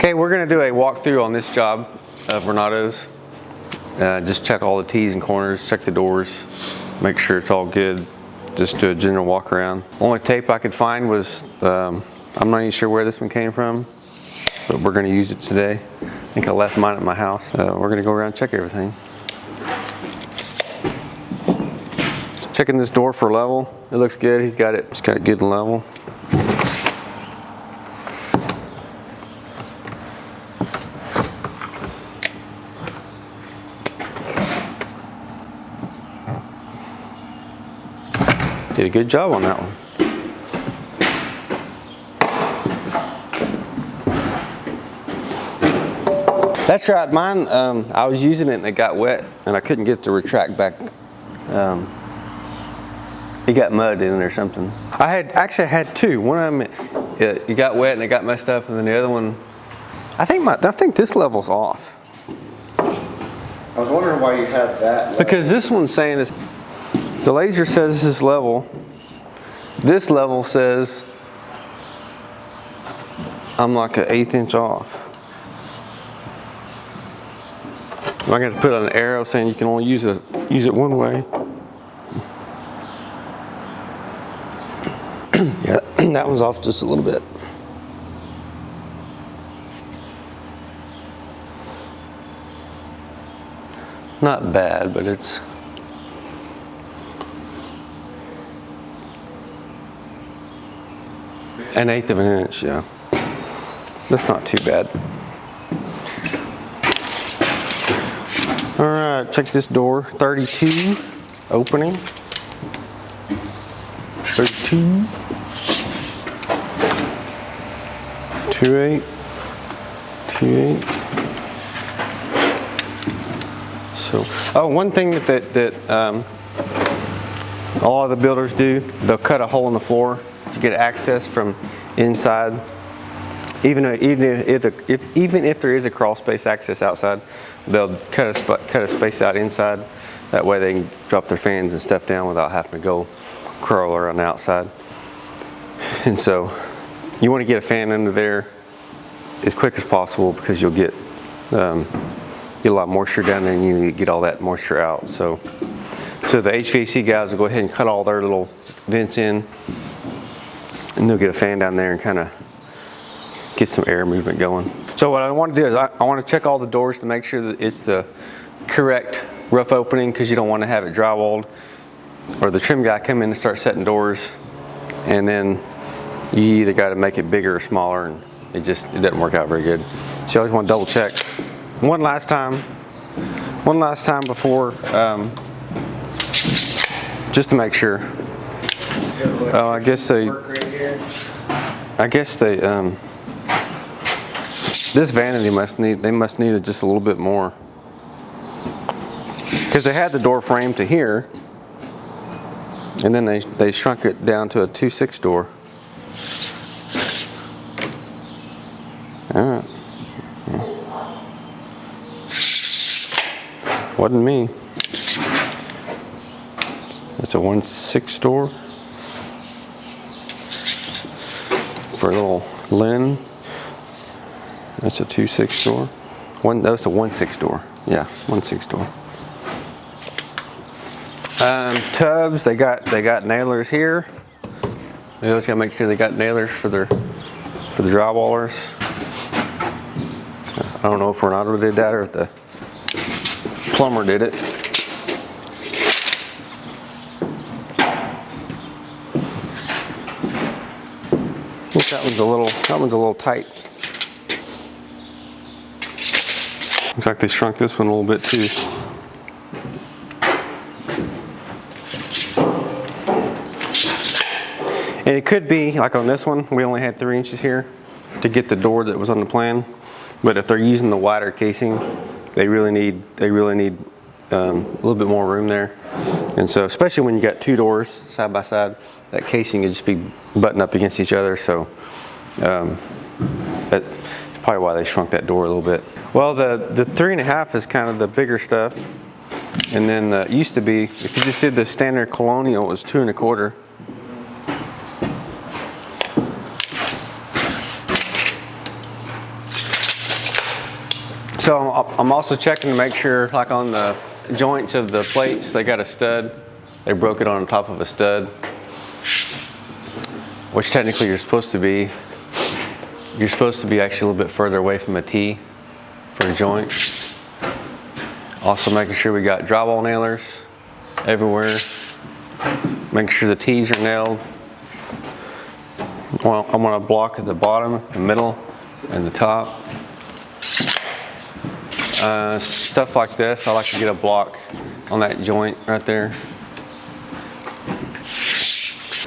Okay, we're gonna do a walkthrough on this job of Renato's. Just check all the T's and corners, check the doors, make sure it's all good. Just do a general walk around. Only tape I could find was, I'm not even sure where this one came from, but we're gonna use it today. I think I left mine at my house. We're gonna go around and check everything. Checking this door for level. It looks good. He's got it good and level. Did a good job on that one. That's right, mine, I was using it and it got wet and I couldn't get it to retract back. It got mud in it or something. I had two. One of them, it got wet and it got messed up, and then the other one, I think this level's off. I was wondering why you had that level. Because this one's saying this. The laser says this is level. This level says I'm like an 1/8 inch off. I'm going to put on an arrow saying you can only use it one way. Yeah, that one's off just a little bit. Not bad, but it's an 1/8 of an inch, yeah. That's not too bad. All right, check this door. 32, opening. 32. 2/8. 2/8. So, oh, one thing that a lot of the builders do, they'll cut a hole in the floor to get access from inside. Even if there is a crawl space access outside, they'll cut a space out inside. That way they can drop their fans and stuff down without having to go crawl around the outside. And so you want to get a fan under there as quick as possible because you'll get a lot of moisture down there and you need to get all that moisture out. So the HVAC guys will go ahead and cut all their little vents in, and they'll get a fan down there and kind of get some air movement going. So what I want to do is I want to check all the doors to make sure that it's the correct rough opening, because you don't want to have it drywalled or the trim guy come in and start setting doors, and then you either got to make it bigger or smaller, and it doesn't work out very good. So you always want to double check one last time before, just to make sure. Oh, I guess they this vanity must need it just a little bit more, because they had the door frame to here, and then they shrunk it down to a 2/6 door. All right. Wasn't me. It's a 1/6 door for a little linen. That's a 2/6 door. That's a 1/6 door. Yeah, 1/6 door. Tubs, they got nailers here. They always gotta make sure they got nailers for the drywallers. I don't know if Renato did that or if the plumber did it. I think that one's a little tight. Looks like they shrunk this one a little bit too. And it could be, like on this one, we only had 3 inches here to get the door that was on the plan. But if they're using the wider casing, they really need a little bit more room there. And so, especially when you got two doors side by side, that casing would just be buttoned up against each other. So that's probably why they shrunk that door a little bit. Well, the 3.5 is kind of the bigger stuff. And then it used to be, if you just did the standard Colonial, it was 2 1/4. So I'm also checking to make sure, like on the joints of the plates, they got a stud. They broke it on top of a stud, which technically you're supposed to be actually a little bit further away from a T for a joint. Also making sure we got drywall nailers everywhere. Making sure the T's are nailed. I want a block at the bottom, the middle, and the top. Stuff like this, I like to get a block on that joint right there.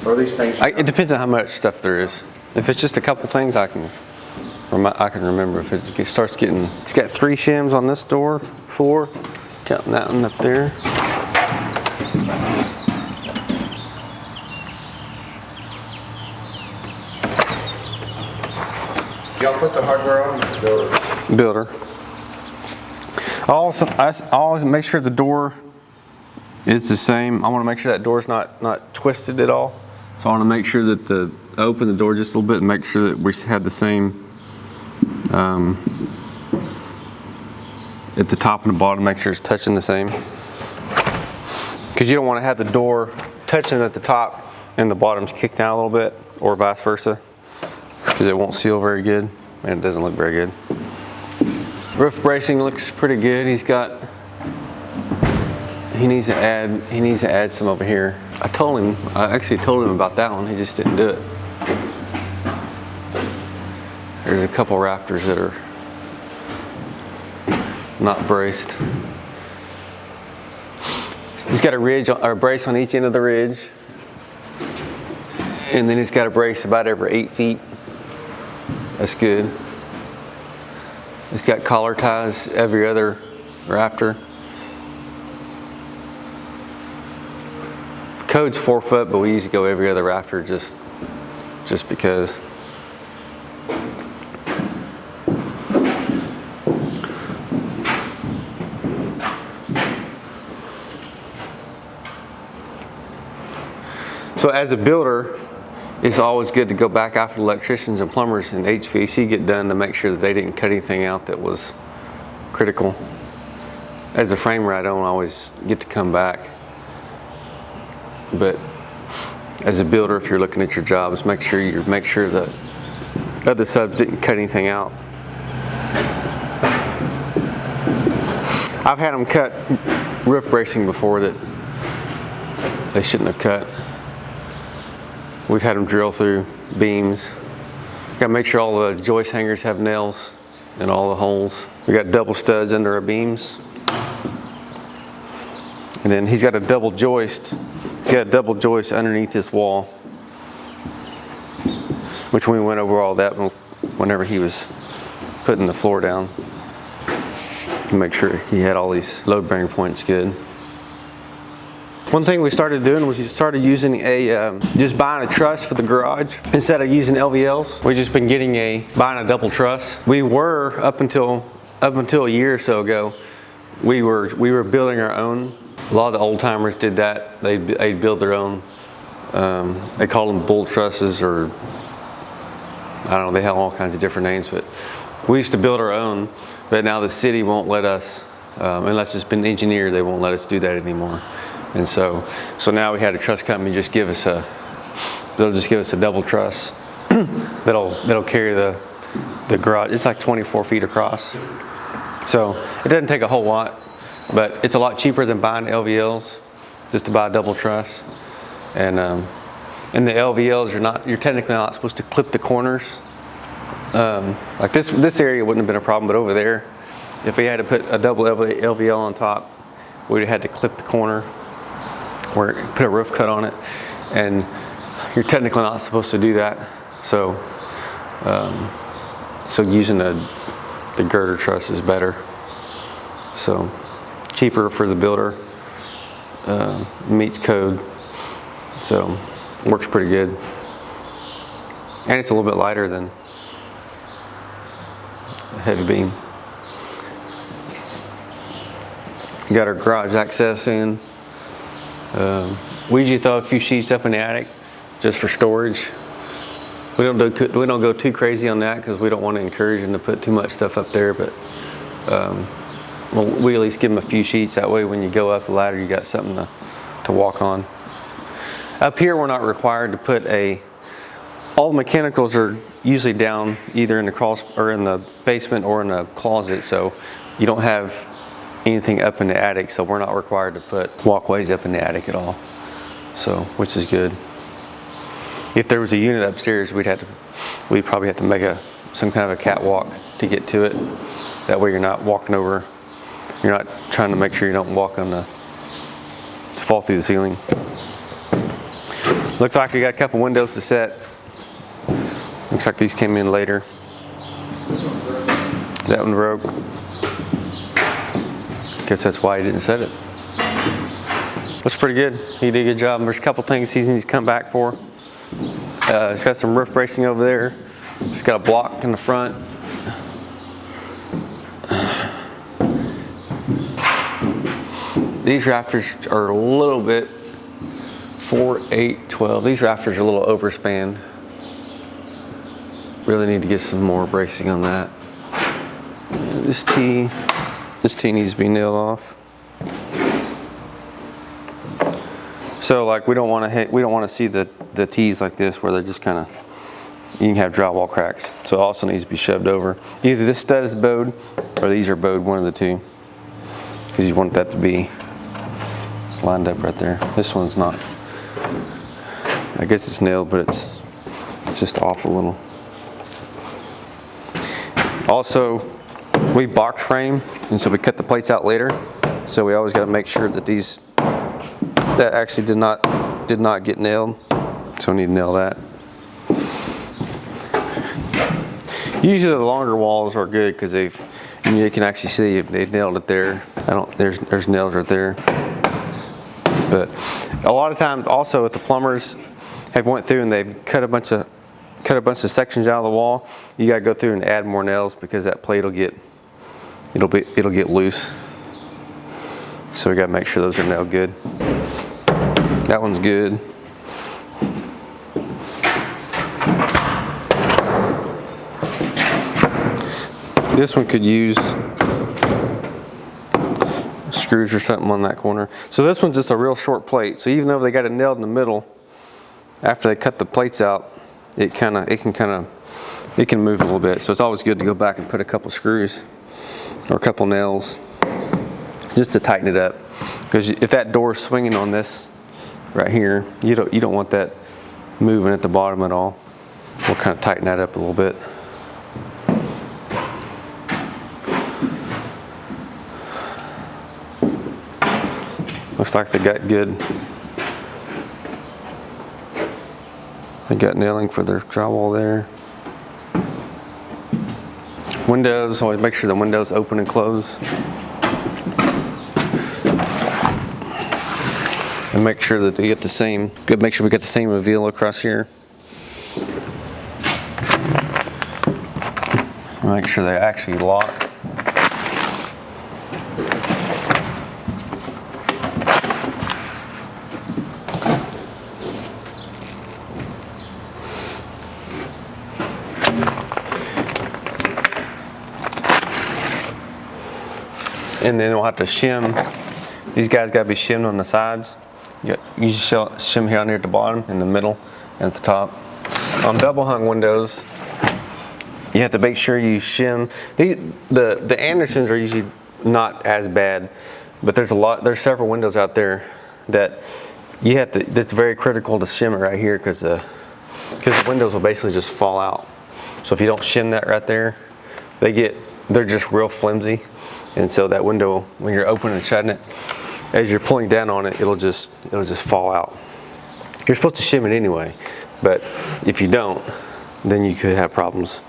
Are these things? It depends on how much stuff there is. If it's just a couple things, I can remember. If it starts getting, it's got 3 shims on this door, 4, counting that one up there. Y'all put the hardware on the builder? Builder. I always make sure the door is the same. I want to make sure that door's not twisted at all. So I want to make sure that I open the door just a little bit and make sure that we have the same at the top and the bottom. Make sure it's touching the same, because you don't want to have the door touching at the top and the bottom's kicked out a little bit, or vice versa, because it won't seal very good and it doesn't look very good. Roof bracing looks pretty good. He needs to add some over here. I actually told him about that one. He just didn't do it. There's a couple rafters that are not braced. He's got a ridge or a brace on each end of the ridge, and then he's got a brace about every 8 feet. That's good. It's got collar ties every other rafter. Code's 4 foot, but we usually go every other rafter just because. So as a builder, it's always good to go back after electricians and plumbers and HVAC get done to make sure that they didn't cut anything out that was critical. As a framer, I don't always get to come back. But as a builder, if you're looking at your jobs, make sure the other subs didn't cut anything out. I've had them cut roof bracing before that they shouldn't have cut. We've had them drill through beams. Got to make sure all the joist hangers have nails in all the holes. We got double studs under our beams. And then he's got a double joist. He's got a double joist underneath this wall, which we went over all that whenever he was putting the floor down to make sure he had all these load bearing points good. One thing we started doing was we started using just buying a truss for the garage instead of using LVLs. We've just been buying a double truss. We were up until a year or so ago, we were building our own. A lot of the old timers did that. They'd build their own. They call them bull trusses, or I don't know. They have all kinds of different names, but we used to build our own. But now the city won't let us, unless it's been engineered, they won't let us do that anymore. And so now we had a truss company they'll just give us a double truss that'll carry the garage. It's like 24 feet across. So it doesn't take a whole lot, but it's a lot cheaper than buying LVLs just to buy a double truss. And in the LVLs, you're technically not supposed to clip the corners. Like this area wouldn't have been a problem, but over there, if we had to put a double LVL on top, we'd have had to clip the corner or put a roof cut on it, and you're technically not supposed to do that. So using the girder truss is better. So cheaper for the builder, meets code, so works pretty good, and it's a little bit lighter than a heavy beam. Got our garage access in. We usually throw a few sheets up in the attic just for storage. We don't go too crazy on that because we don't want to encourage them to put too much stuff up there, but well, we at least give them a few sheets. That way when you go up the ladder, you got something to walk on. Up here, we're not required to put all the mechanicals are usually down either in the basement or in a closet, so you don't have anything up in the attic, so we're not required to put walkways up in the attic at all, so which is good. If there was a unit upstairs, we'd probably have to make some kind of a catwalk to get to it. That way you're not walking over, you're not trying to make sure you don't fall through the ceiling. Looks like we got a couple windows to set. Looks like these came in later. That one broke. Guess that's why he didn't set it. Looks pretty good. He did a good job. There's a couple things he needs to come back for. It's got some roof bracing over there. It's got a block in the front. These rafters are a little bit 4, 8, 12. These rafters are a little overspanned. Really need to get some more bracing on that. This T needs to be nailed off. So like we don't want to see the T's like this where they're just kind of, you can have drywall cracks. So it also needs to be shoved over. Either this stud is bowed or these are bowed, one of the two. Because you want that to be lined up right there. This one's not. I guess it's nailed, but it's just off a little. Also, we box frame, and so we cut the plates out later. So we always got to make sure that that actually did not get nailed. So we need to nail that. Usually the longer walls are good because you can actually see they've nailed it there. There's nails right there. But a lot of times, also, if the plumbers have went through and they've cut a bunch of sections out of the wall, you gotta go through and add more nails because that plate will get loose. So we gotta make sure those are nailed good. That one's good. This one could use screws or something on that corner. So this one's just a real short plate. So even though they got it nailed in the middle, after they cut the plates out, it can move a little bit. So it's always good to go back and put a couple screws or a couple nails just to tighten it up. Because if that door is swinging on this right here, you don't want that moving at the bottom at all. We'll kind of tighten that up a little bit. Looks like they got good. They got nailing for their drywall there. Windows, always make sure the windows open and close. And make sure that they get the same, make sure we get the same reveal across here. Make sure they actually lock. And then we'll have to shim. These guys got to be shimmed on the sides. You should shim here on here at the bottom, in the middle, and at the top. On double hung windows, you have to make sure you shim. The Andersons are usually not as bad, but there's several windows out there that that's very critical to shim it right here because the windows will basically just fall out. So if you don't shim that right there, they're just real flimsy. And so that window, when you're opening and shutting it, as you're pulling down on it, it'll just fall out. You're supposed to shim it anyway, but if you don't, then you could have problems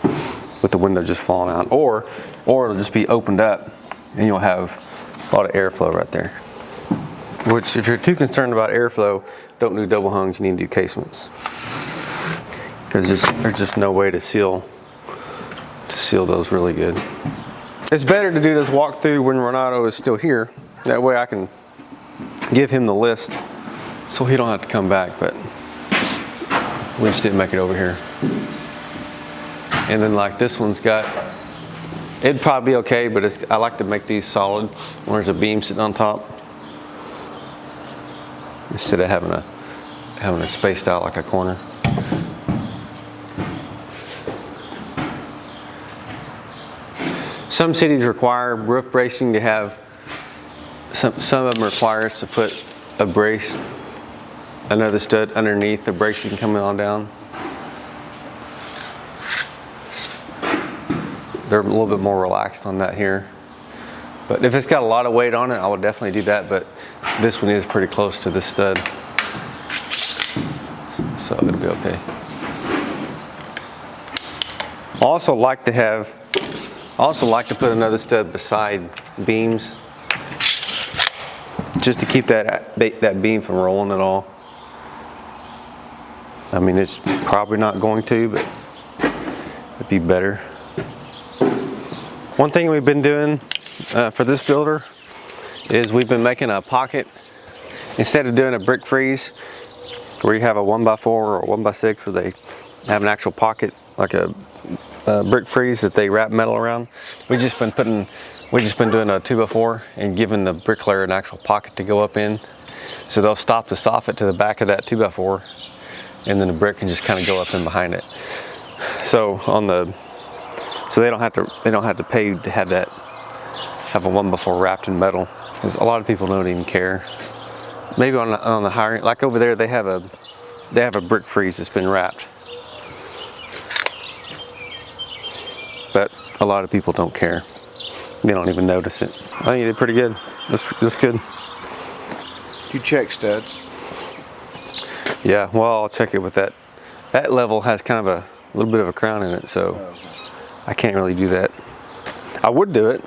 with the window just falling out, or it'll just be opened up, and you'll have a lot of airflow right there. Which, if you're too concerned about airflow, don't do double hungs. You need to do casements, because there's just no way to seal those really good. It's better to do this walkthrough when Renato is still here. That way I can give him the list so he don't have to come back, but we just didn't make it over here. And then like this one's got It'd probably be okay, but I like to make these solid when there's a beam sitting on top, instead of having a spaced out like a corner. Some cities require roof bracing to have, some of them require us to put a brace, another stud underneath the bracing coming on down. They're a little bit more relaxed on that here. But if it's got a lot of weight on it, I would definitely do that, but this one is pretty close to the stud, so it'll be okay. I also like to put another stud beside beams, just to keep that beam from rolling at all. I mean, it's probably not going to, but it'd be better. One thing we've been doing for this builder is we've been making a pocket. Instead of doing a brick freeze where you have a 1x4 or a 1x6 where they have an actual pocket, like a brick freeze that they wrap metal around, we've just been doing a 2x4 and giving the bricklayer an actual pocket to go up in. So they'll stop the soffit to the back of that 2x4, and then the brick can just kind of go up in behind it. So they don't have to pay to have a 1x4 wrapped in metal, because a lot of people don't even care. Maybe on the higher, like over there, they have a brick freeze that's been wrapped, but a lot of people don't care. They don't even notice it. I think you did pretty good. That's good. You check studs. Yeah, well, I'll check it with that. That level has kind of a little bit of a crown in it, so I can't really do that. I would do it.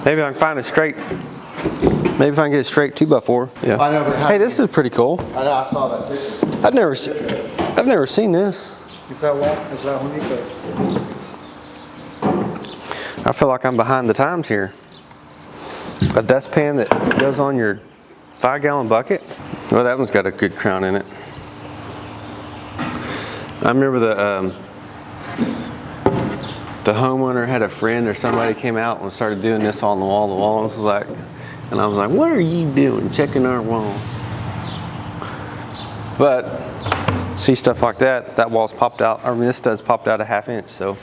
Maybe I can find a straight. Maybe if I can get a straight 2x4. Yeah. Hey, this is pretty cool. I know, I saw that picture. I've never seen this. Is that long? Is that when you put? I feel like I'm behind the times here. A dustpan that goes on your 5-gallon bucket. Well, that one's got a good crown in it. I remember the homeowner had a friend or somebody came out and started doing this on the wall. The walls was like, and I was like, what are you doing checking our wall? But see stuff like that, that wall's popped out, I mean this stud's popped out a 1/2 inch, so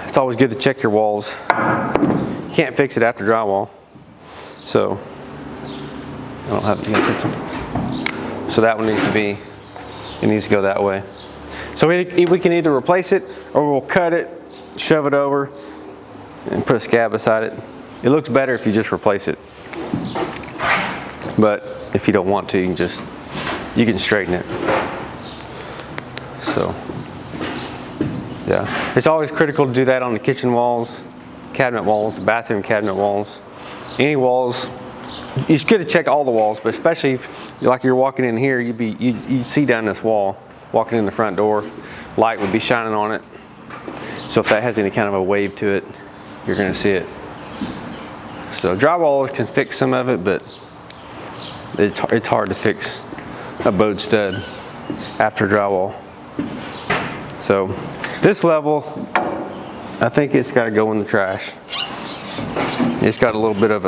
it's always good to check your walls. You can't fix it after drywall. So I don't have it yet. So that one needs to be, it needs to go that way. So we can either replace it or we'll cut it, shove it over, and put a scab beside it. It looks better if you just replace it. But if you don't want to, you can straighten it. So yeah, it's always critical to do that on the kitchen walls, cabinet walls, bathroom cabinet walls, any walls. It's good to check all the walls, but especially if like you're walking in here, you'd see down this wall, walking in the front door, light would be shining on it. So if that has any kind of a wave to it, you're gonna see it. So drywall can fix some of it, but it's hard to fix a bowed stud after drywall. So this level, I think it's got to go in the trash. It's got a little bit of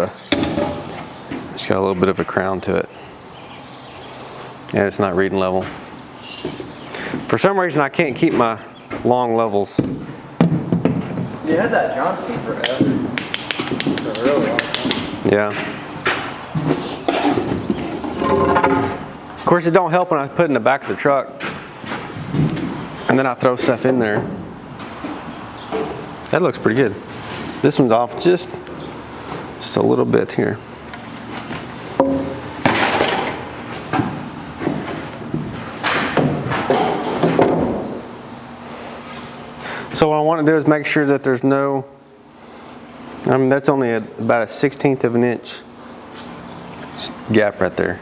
a crown to it, and it's not reading level. For some reason, I can't keep my long levels. You had that Johnson forever. For a really long time. Yeah. Of course, it don't help when I put it in the back of the truck and then I throw stuff in there. That looks pretty good. This one's off just a little bit here. So what I want to do is make sure that there's no, I mean that's only about a 1/16 of an inch gap right there.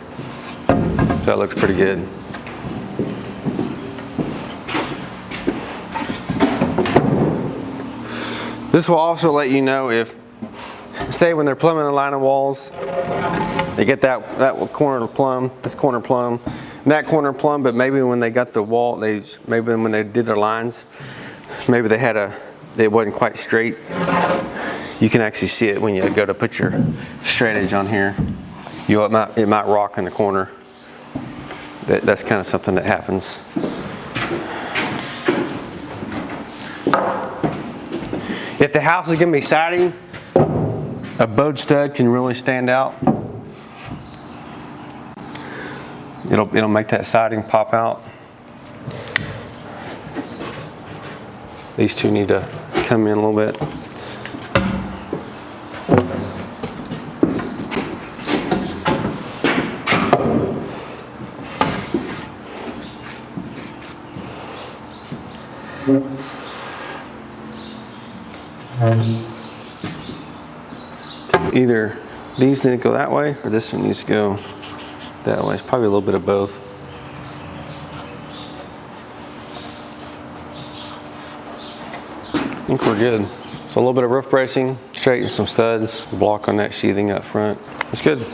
So that looks pretty good. This will also let you know if, say when they're plumbing the line of walls, they get that corner plumb, this corner plumb, and that corner plumb, but maybe when they got the wall, maybe when they did their lines, maybe they had it wasn't quite straight. You can actually see it when you go to put your straight edge on here. It might rock in the corner. That's kind of something that happens. If the house is going to be siding, a bowed stud can really stand out. It'll make that siding pop out. These two need to come in a little bit. Either these need to go that way or this one needs to go that way. It's probably a little bit of both. I think we're good. So a little bit of roof bracing, straighten some studs, block on that sheathing up front. It's good.